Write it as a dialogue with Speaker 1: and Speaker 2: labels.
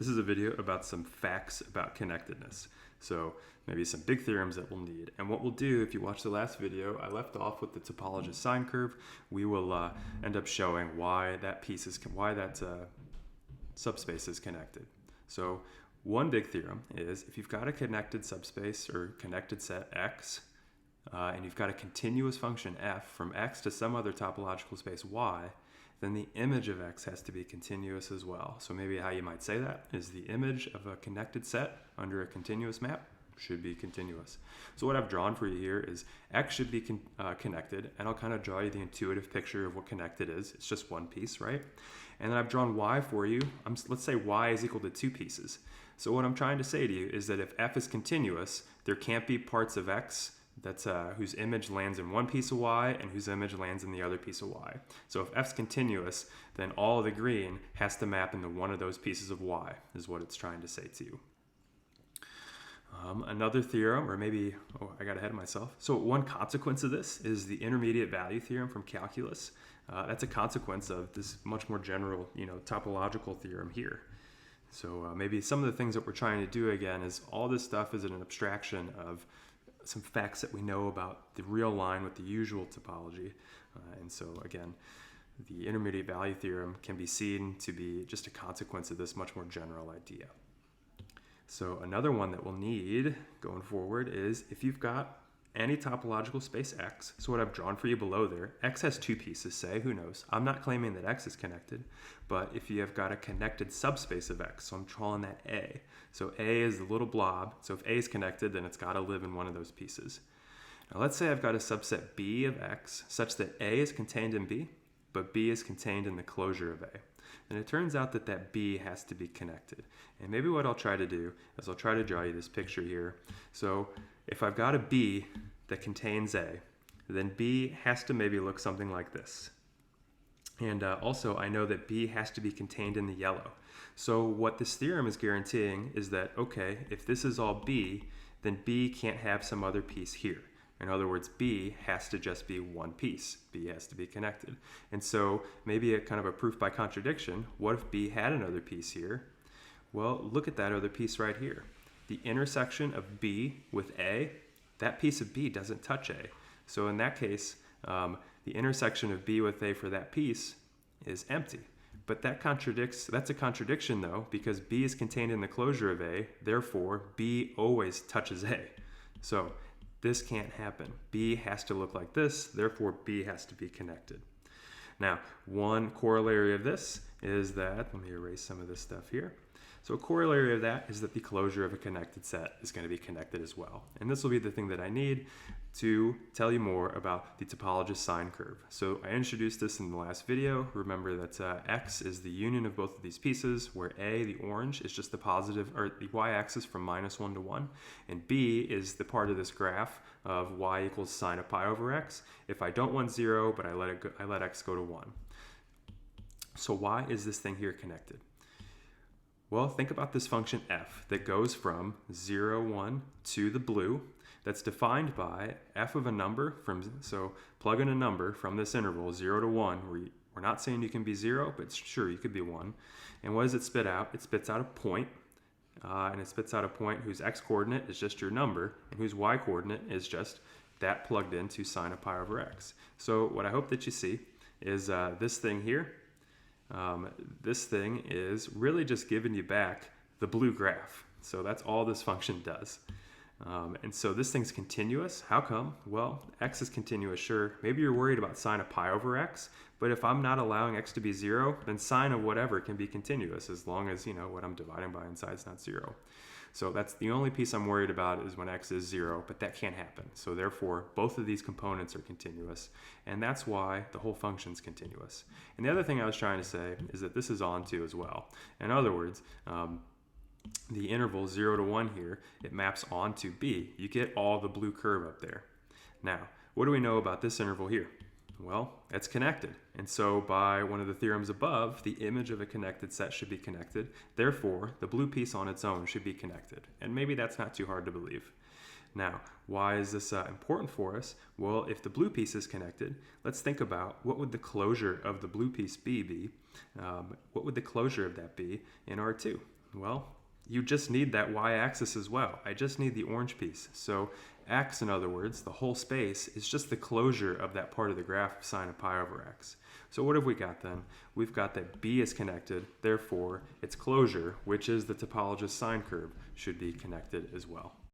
Speaker 1: This is a video about some facts about connectedness. So maybe some big theorems that we'll need. And what we'll do, if you watch the last video, I left off with the topologist sine curve. We will end up showing why that subspace is connected. So one big theorem is if you've got a connected subspace or connected set X, and you've got a continuous function f from X to some other topological space Y, then the image of X has to be continuous as well. So maybe how you might say that is the image of a connected set under a continuous map should be continuous. So what I've drawn for you here is X should be connected, and I'll kind of draw you the intuitive picture of what connected is. It's just one piece, right? And then I've drawn Y for you. Let's say Y is equal to two pieces. So what I'm trying to say to you is that if F is continuous, there can't be parts of X whose image lands in one piece of Y and whose image lands in the other piece of Y. So if F's continuous, then all of the green has to map into one of those pieces of Y, is what it's trying to say to you. Another theorem, or maybe, I got ahead of myself. So one consequence of this is the intermediate value theorem from calculus. That's a consequence of this much more general, topological theorem here. So maybe some of the things that we're trying to do again is all this stuff is an abstraction of some facts that we know about the real line with the usual topology. And so again, the intermediate value theorem can be seen to be just a consequence of this much more general idea. So another one that we'll need going forward is if you've got any topological space X, so what I've drawn for you below there, X has two pieces, say, who knows? I'm not claiming that X is connected, but if you have got a connected subspace of X, so I'm calling that A. So A is the little blob, so if A is connected, then it's got to live in one of those pieces. Now let's say I've got a subset B of X such that A is contained in B, but B is contained in the closure of A. And it turns out that that B has to be connected. And maybe what I'll try to do is I'll try to draw you this picture here. So if I've got a B that contains A, then B has to maybe look something like this. And also I know that B has to be contained in the yellow. So what this theorem is guaranteeing is that, okay, if this is all B, then B can't have some other piece here. In other words, B has to just be one piece. B has to be connected. And so maybe a kind of a proof by contradiction, what if B had another piece here? Well, look at that other piece right here. The intersection of B with A, that piece of B doesn't touch A. So in that case, the intersection of B with A for that piece is empty. But that's a contradiction though, because B is contained in the closure of A, therefore B always touches A. So this can't happen. B has to look like this, therefore B has to be connected. Now, one corollary of this is that, let me erase some of this stuff here. So a corollary of that is that the closure of a connected set is going to be connected as well. And this will be the thing that I need to tell you more about the topologist sine curve. So I introduced this in the last video. Remember that X is the union of both of these pieces, where A, the orange, is just the positive, or the y-axis from -1 to 1, and B is the part of this graph of y equals sine of pi over X. If I don't want 0, but I let X go to 1. So why is this thing here connected? Well, think about this function f that goes from 0, 1 to the blue. That's defined by f of a number so plug in a number from this interval, 0 to 1, where we're not saying you can be 0, but sure, you could be 1. And what does it spit out? It spits out a point, and it spits out a point whose x-coordinate is just your number, and whose y-coordinate is just that plugged into sine of pi over x. So what I hope that you see is this thing here. This thing is really just giving you back the blue graph. So that's all this function does. And so this thing's continuous. How come? Well, X is continuous, sure. Maybe you're worried about sine of pi over X, but if I'm not allowing X to be 0, then sine of whatever can be continuous as long as, what I'm dividing by inside is not 0. So that's the only piece I'm worried about is when X is 0, but that can't happen. So therefore, both of these components are continuous, and that's why the whole function's continuous. And the other thing I was trying to say is that this is onto as well. In other words, the interval 0 to 1 here, it maps onto B. You get all the blue curve up there. Now, what do we know about this interval here? Well, it's connected. And so by one of the theorems above, the image of a connected set should be connected. Therefore, the blue piece on its own should be connected. And maybe that's not too hard to believe. Now, why is this important for us? Well, if the blue piece is connected, let's think about what would the closure of the blue piece be? What would the closure of that be in R2? Well, you just need that y-axis as well. I just need the orange piece. So x, in other words, the whole space, is just the closure of that part of the graph of sine of pi over x. So what have we got then? We've got that b is connected, therefore its closure, which is the topologist sine curve, should be connected as well.